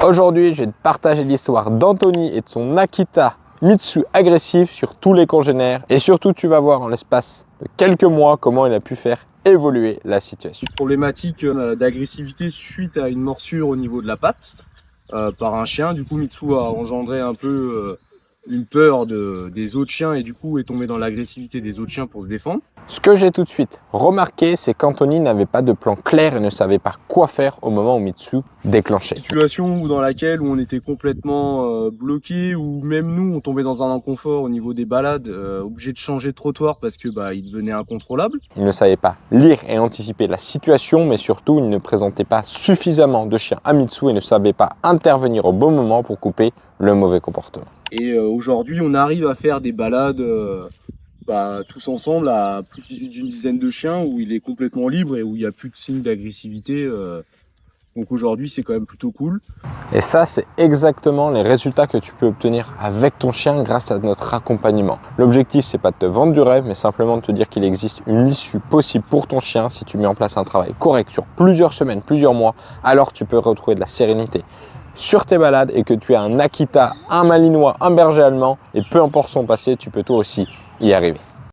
Aujourd'hui, je vais te partager l'histoire d'Anthony et de son Akita Mitsu agressif sur tous les congénères. Et surtout, tu vas voir en l'espace de quelques mois comment il a pu faire évoluer la situation. Problématique d'agressivité suite à une morsure au niveau de la patte par un chien. Du coup, Mitsu a engendré un peu une peur des autres chiens et du coup est tombé dans l'agressivité des autres chiens pour se défendre. Ce que j'ai tout de suite remarqué, c'est qu'Anthony n'avait pas de plan clair et ne savait pas quoi faire au moment où Mitsu déclenchait. Situation dans laquelle on était complètement bloqué, ou même nous on tombait dans un inconfort au niveau des balades, obligé de changer de trottoir parce que il devenait incontrôlable. Il ne savait pas lire et anticiper la situation, mais surtout il ne présentait pas suffisamment de chiens à Mitsu et ne savait pas intervenir au bon moment pour couper le mauvais comportement. Et aujourd'hui on arrive à faire des balades tous ensemble à plus d'une dizaine de chiens où il est complètement libre et où il n'y a plus de signes d'agressivité. Donc aujourd'hui c'est quand même plutôt cool. Et ça, c'est exactement les résultats que tu peux obtenir avec ton chien grâce à notre accompagnement. L'objectif, c'est pas de te vendre du rêve, mais simplement de te dire qu'il existe une issue possible pour ton chien si tu mets en place un travail correct sur plusieurs semaines, plusieurs mois. Alors tu peux retrouver de la sérénité sur tes balades et que tu as un Akita, un Malinois, un berger allemand et peu importe son passé, tu peux toi aussi y arriver.